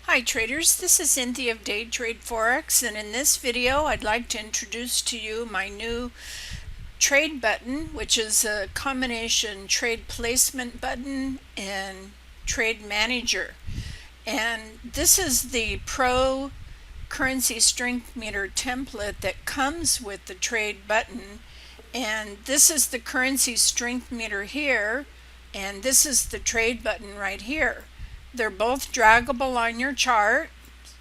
Hi traders, this is Cynthia of Day Trade Forex, and in this video I'd like to introduce to you my new trade button, which is a combination trade placement button and trade manager. And this is the Pro Currency Strength Meter template that comes with the trade button. And this is the currency strength meter here, and this is the trade button right here. They're both draggable on your chart,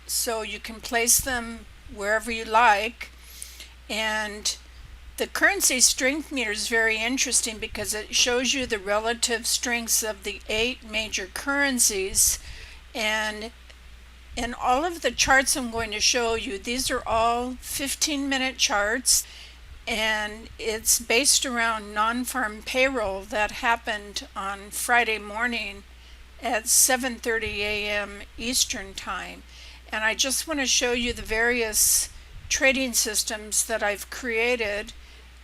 so you can place them wherever you like. And the currency strength meter is very interesting because it shows you the relative strengths of the 8 major currencies. And in all of the charts I'm going to show you, these are all 15-minute charts, and it's based around non-farm payroll that happened on Friday morning at 7:30 a.m. Eastern Time. And I just want to show you the various trading systems that I've created,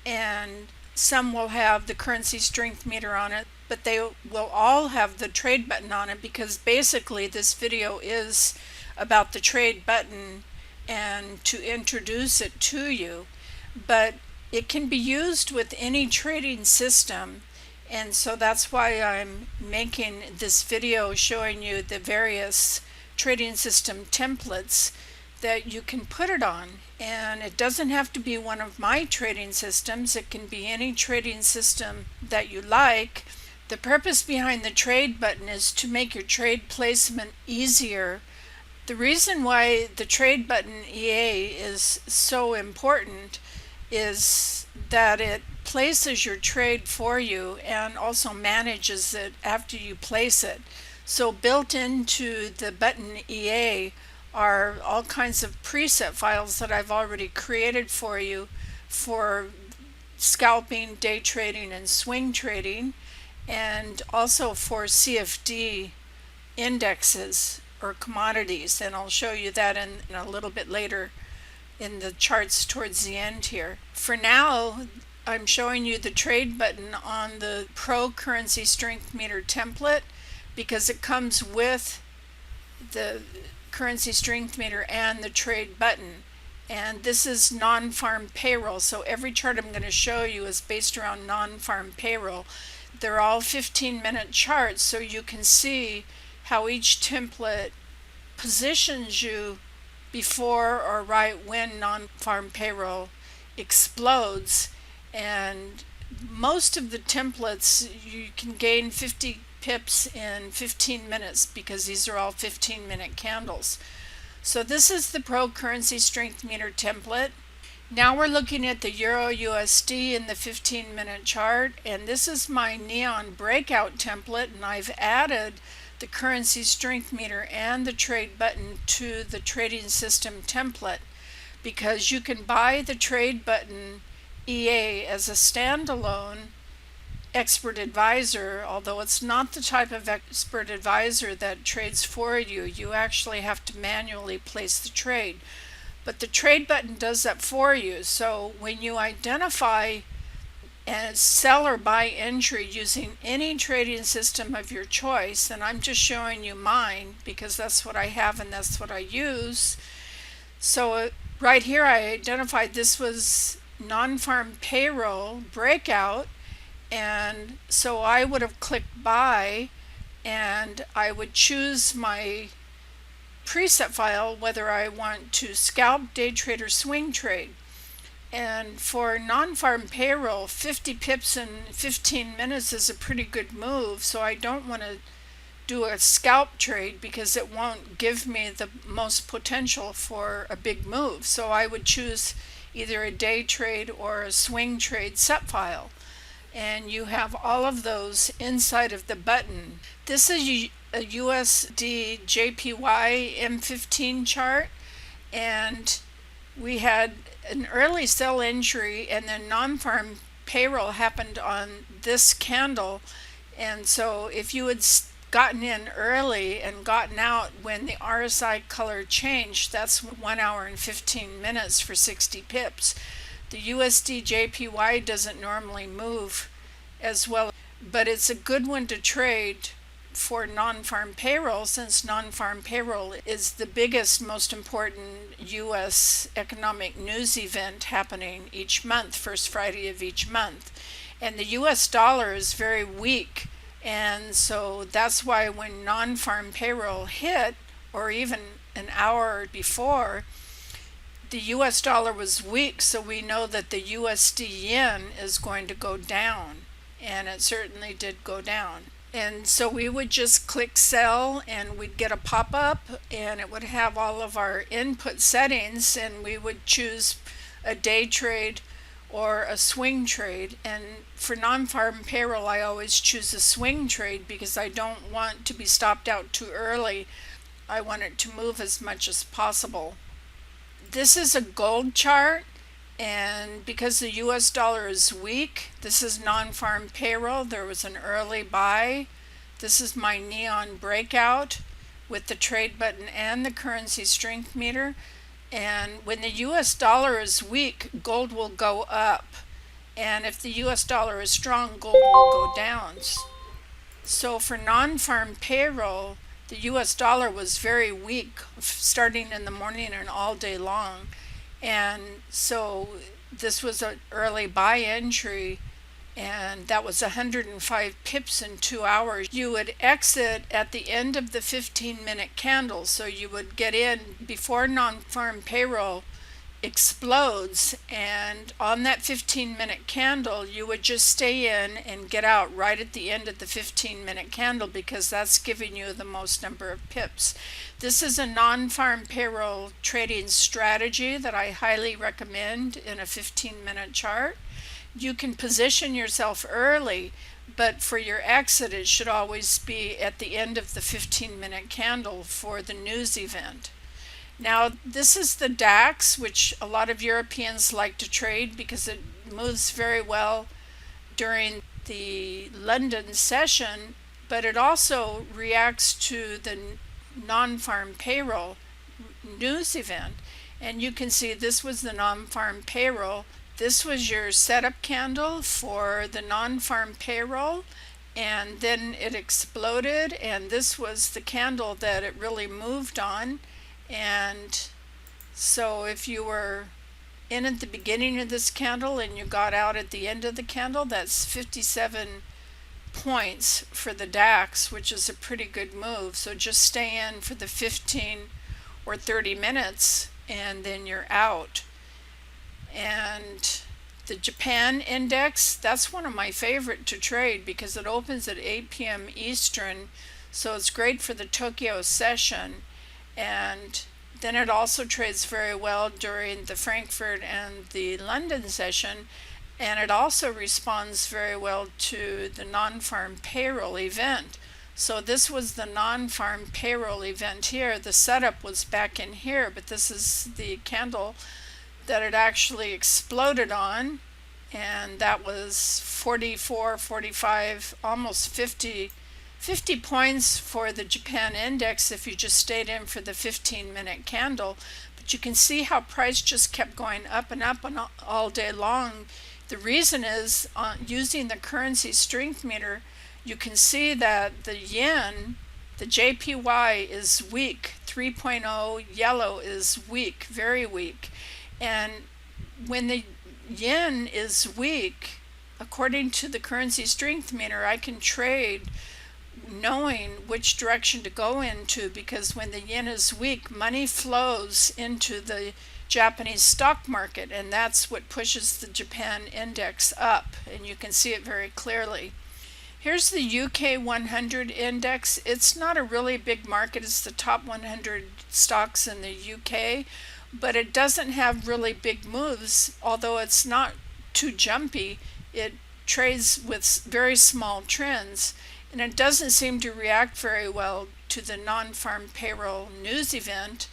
and some will have the currency strength meter on it, but they will all have the trade button on it, because basically this video is about the trade button and to introduce it to you. But it can be used with any trading system, and so that's why I'm making this video showing you the various trading system templates that you can put it on. And it doesn't have to be one of my trading systems, it can be any trading system that you like. The purpose behind the trade button is to make your trade placement easier. The reason why the trade button EA is so important is that it places your trade for you and also manages it after you place it. So built into the button EA are all kinds of preset files that I've already created for you for scalping, day trading, and swing trading, and also for CFD indexes or commodities, and I'll show you that in a little bit later in the charts towards the end here. For now, I'm showing you the trade button on the Pro Currency Strength Meter template because it comes with the currency strength meter and the trade button. And this is non-farm payroll, so every chart I'm going to show you is based around non-farm payroll. They're all 15-minute charts, so you can see how each template positions you before or right when non-farm payroll explodes. And most of the templates you can gain 50 pips in 15 minutes because these are all 15-minute candles. So this is the Pro Currency Strength Meter template. Now we're looking at the Euro USD in the 15-minute chart, and this is my neon breakout template, and I've added the currency strength meter and the trade button to the trading system template because you can buy the trade button EA as a standalone expert advisor, although it's not the type of expert advisor that trades for you. You actually have to manually place the trade. But the trade button does that for you. So when you identify and sell or buy entry using any trading system of your choice, and I'm just showing you mine because that's what I have and that's what I use. So right here I identified this was non-farm payroll breakout, and so I would have clicked buy and I would choose my preset file whether I want to scalp, day trade, or swing trade. And for non-farm payroll, 50 pips in 15 minutes is a pretty good move, so I don't want to do a scalp trade because it won't give me the most potential for a big move. So I would choose either a day trade or a swing trade set file. And you have all of those inside of the button. This is a USD JPY M15 chart, and we had an early sell entry and then non-farm payroll happened on this candle. And so if you had gotten in early and gotten out when the RSI color changed, that's 1 hour and 15 minutes for 60 pips. The USD JPY doesn't normally move as well, but it's a good one to trade for non-farm payroll, since non-farm payroll is the biggest, most important U.S. economic news event happening each month, first Friday of each month. And the U.S. dollar is very weak, and so that's why when non-farm payroll hit, or even an hour before, the US dollar was weak, so we know that the USD yen is going to go down, and it certainly did go down. And so we would just click sell, and we'd get a pop-up, and it would have all of our input settings, and we would choose a day trade or a swing trade. And for non-farm payroll, I always choose a swing trade because I don't want to be stopped out too early. I want it to move as much as possible. This is a gold chart, and because the US dollar is weak, this is non-farm payroll. There was an early buy. This is my neon breakout with the trade button and the currency strength meter. And when the US dollar is weak, gold will go up. And if the US dollar is strong, gold will go down. So for non-farm payroll, the US dollar was very weak starting in the morning and all day long. And so this was an early buy entry, and that was 105 pips in 2 hours. You would exit at the end of the 15-minute candle, so you would get in before non-farm payroll explodes, and on that 15-minute candle you would just stay in and get out right at the end of the 15-minute candle, because that's giving you the most number of pips. This is a non-farm payroll trading strategy that I highly recommend in a 15-minute chart. You can position yourself early, but for your exit it should always be at the end of the 15-minute candle for the news event. Now, this is the DAX, which a lot of Europeans like to trade because it moves very well during the London session, but it also reacts to the non-farm payroll news event. And you can see this was the non-farm payroll. This was your setup candle for the non-farm payroll, and then it exploded, and this was the candle that it really moved on. And so if you were in at the beginning of this candle and you got out at the end of the candle, that's 57 points for the DAX, which is a pretty good move. So just stay in for the 15 or 30 minutes and then you're out. And the Japan index, that's one of my favorite to trade because it opens at 8 p.m. Eastern, so it's great for the Tokyo session. And then it also trades very well during the Frankfurt and the London session, and it also responds very well to the non-farm payroll event. So this was the non-farm payroll event here. The setup was back in here, but this is the candle that it actually exploded on, and that was 44, 45, almost 50 points for the Japan index if you just stayed in for the 15-minute candle. But you can see how price just kept going up and all day long. The reason is using the currency strength meter, you can see that the yen, the JPY is weak, 3.0, yellow is weak, very weak. And when the yen is weak, according to the currency strength meter, I can trade knowing which direction to go into, because when the yen is weak, money flows into the Japanese stock market, and that's what pushes the Japan index up, and you can see it very clearly. Here's the UK 100 index. It's not a really big market. It's the top 100 stocks in the UK, but it doesn't have really big moves. Although it's not too jumpy, it trades with very small trends, and it doesn't seem to react very well to the non-farm payroll news event.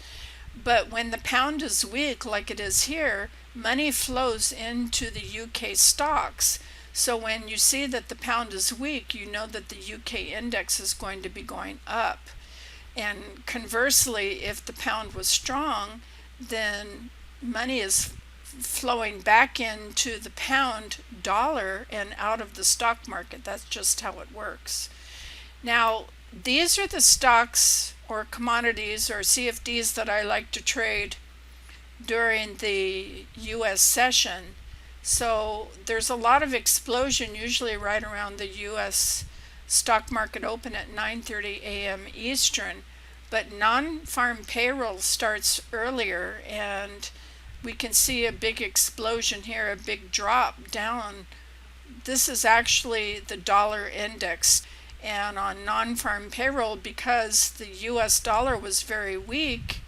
But when the pound is weak, like it is here, money flows into the UK stocks. So when you see that the pound is weak, you know that the UK index is going to be going up. And conversely, if the pound was strong, then money is flowing back into the pound dollar and out of the stock market. That's just how it works. Now, these are the stocks or commodities or CFDs that I like to trade during the US session. So there's a lot of explosion usually right around the US stock market open at 9:30 a.m. Eastern, but non-farm payroll starts earlier, and we can see a big explosion here, a big drop down. This is actually the dollar index, and on non-farm payroll, because the US dollar was very weak,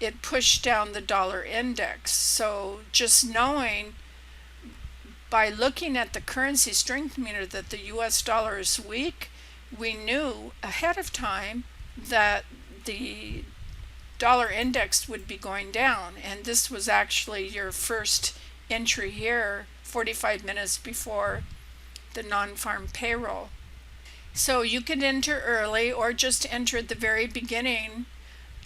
it pushed down the dollar index. So just knowing by looking at the currency strength meter that the US dollar is weak, we knew ahead of time that the dollar index would be going down. And this was actually your first entry here, 45 minutes before the non-farm payroll. So you could enter early or just enter at the very beginning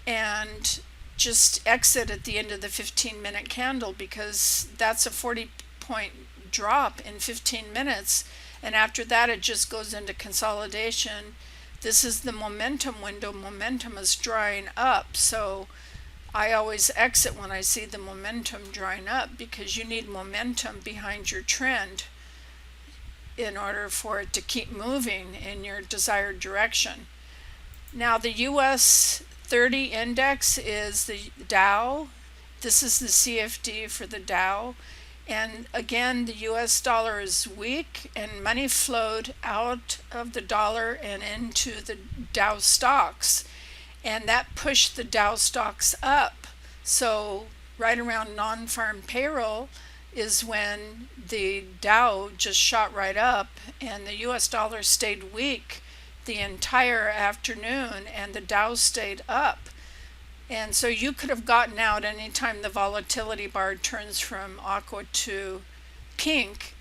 and just exit at the end of the 15-minute candle, because that's a 40-point drop in 15 minutes, and after that it just goes into consolidation. This is the momentum window. Momentum is drying up, so I always exit when I see the momentum drying up, because you need momentum behind your trend in order for it to keep moving in your desired direction. Now the US 30 index is the Dow. This is the CFD for the Dow. And again, the US dollar is weak, and money flowed out of the dollar and into the Dow stocks. And that pushed the Dow stocks up. So right around non-farm payroll is when the Dow just shot right up, and the US dollar stayed weak the entire afternoon, and the Dow stayed up. And so you could have gotten out anytime the volatility bar turns from aqua to pink,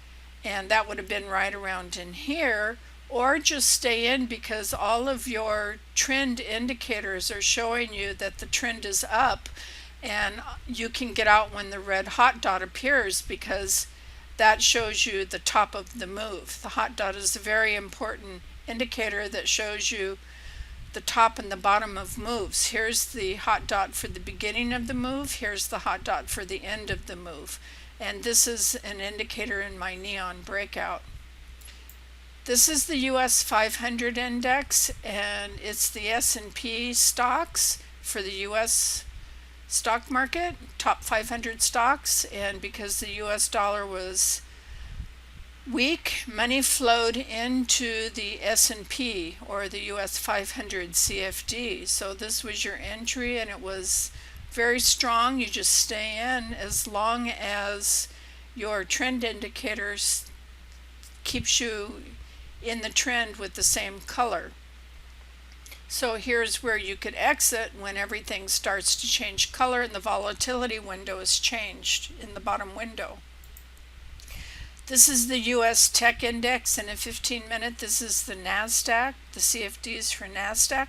and that would have been right around in here, or just stay in because all of your trend indicators are showing you that the trend is up, and you can get out when the red hot dot appears, because that shows you the top of the move. The hot dot is a very important indicator that shows you the top and the bottom of moves. Here's the hot dot for the beginning of the move. Here's the hot dot for the end of the move. And this is an indicator in my neon breakout. This is the US 500 index, and it's the S&P stocks for the US stock market, top 500 stocks. And because the US dollar was weak, money flowed into the S&P, or the US 500 CFD. So this was your entry, and it was very strong. You just stay in as long as your trend indicators keeps you in the trend with the same color. So here's where you could exit when everything starts to change color and the volatility window is changed in the bottom window. This is the US Tech Index in a 15-minute. This is the NASDAQ, the CFDs for NASDAQ.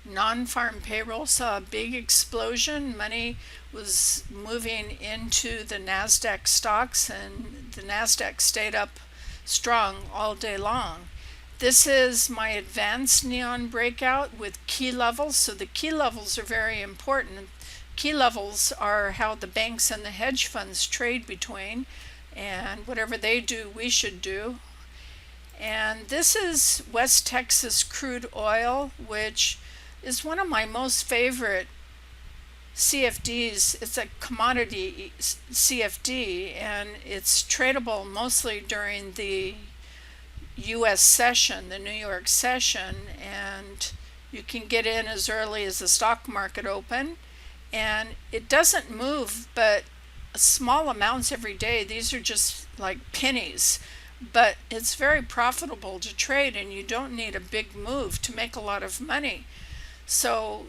Non-farm payroll saw a big explosion. Money was moving into the NASDAQ stocks, and the NASDAQ stayed up strong all day long. This is my advanced neon breakout with key levels. So the key levels are very important. Key levels are how the banks and the hedge funds trade between, and whatever they do, we should do. And this is West Texas crude oil, which is one of my most favorite CFDs. It's a commodity CFD, and it's tradable mostly during the US session, the New York session, and you can get in as early as the stock market open, and it doesn't move but small amounts every day. These are just like pennies, but it's very profitable to trade, and you don't need a big move to make a lot of money. So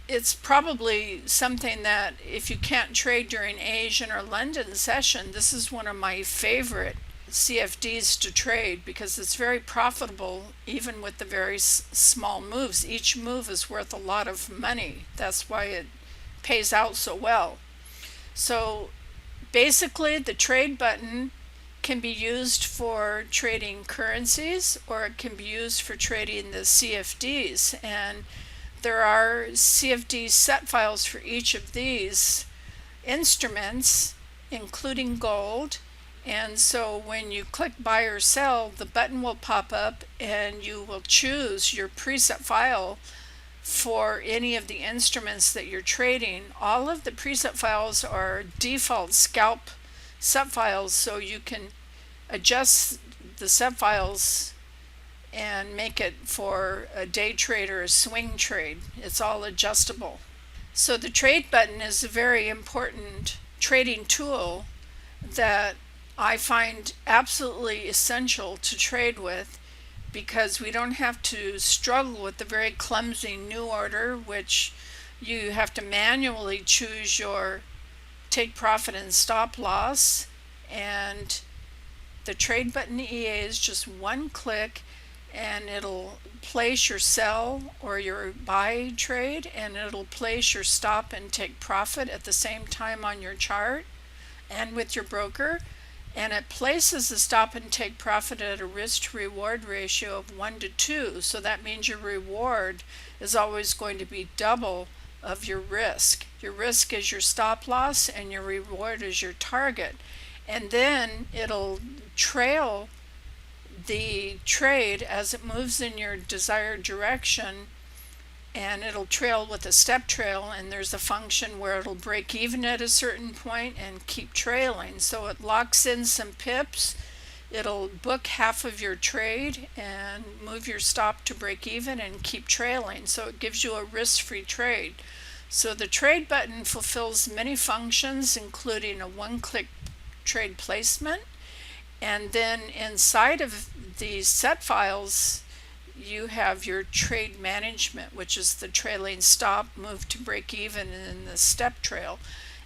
it's probably something that if you can't trade during Asian or London session, this is one of my favorite CFDs to trade, because it's very profitable even with the very small moves. Each move is worth a lot of money. That's why it pays out so well. So basically the trade button can be used for trading currencies, or it can be used for trading the CFDs. And there are CFD set files for each of these instruments, including gold. And so when you click buy or sell, the button will pop up and you will choose your preset file for any of the instruments that you're trading. All of the preset files are default scalp set files, so you can adjust the set files and make it for a day trade or a swing trade. It's all adjustable. So the trade button is a very important trading tool that I find absolutely essential to trade with, because we don't have to struggle with the very clumsy new order, which you have to manually choose your take profit and stop loss. And the trade button EA is just one click, and it'll place your sell or your buy trade, and it'll place your stop and take profit at the same time on your chart and with your broker. And it places the stop and take profit at a risk to reward ratio of 1:2. So that means your reward is always going to be double of your risk. Your risk is your stop loss and your reward is your target. And then it'll trail the trade as it moves in your desired direction, and it'll trail with a step trail, and there's a function where it'll break even at a certain point and keep trailing. So it locks in some pips, it'll book half of your trade and move your stop to break even and keep trailing. So it gives you a risk-free trade. So the trade button fulfills many functions, including a one-click trade placement. And then inside of these set files, you have your trade management, which is the trailing stop, move to break even, and then the step trail.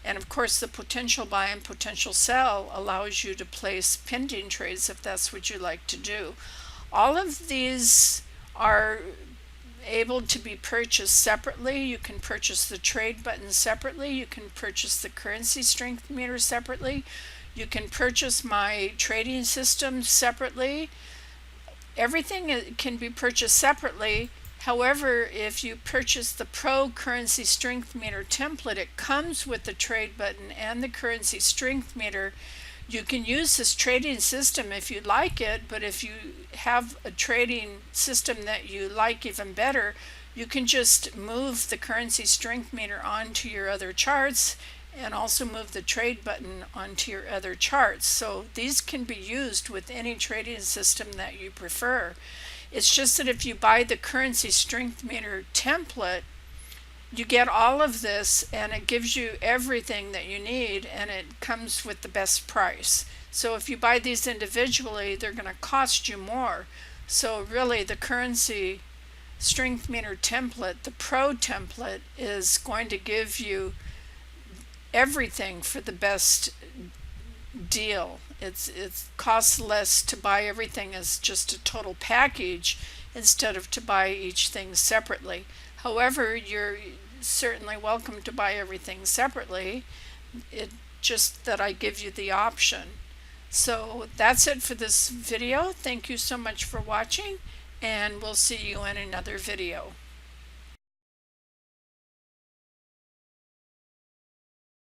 And of course, the potential buy and potential sell allows you to place pending trades if that's what you like to do. All of these are able to be purchased separately. You can purchase the trade button separately. You can purchase the currency strength meter separately. You can purchase my trading system separately. Everything can be purchased separately. However, if you purchase the Pro Currency Strength Meter template, it comes with the trade button and the currency strength meter. You can use this trading system if you like it, but if you have a trading system that you like even better, you can just move the currency strength meter onto your other charts and also move the trade button onto your other charts. So these can be used with any trading system that you prefer. It's just that if you buy the currency strength meter template, you get all of this, and it gives you everything that you need, and it comes with the best price. So if you buy these individually, they're going to cost you more. So really, the currency strength meter template, the Pro template, is going to give you everything for the best deal. It costs less to buy everything as just a total package instead of to buy each thing separately. However, you're certainly welcome to buy everything separately. It just that I give you the option. So that's it for this video. Thank you so much for watching, and we'll see you in another video.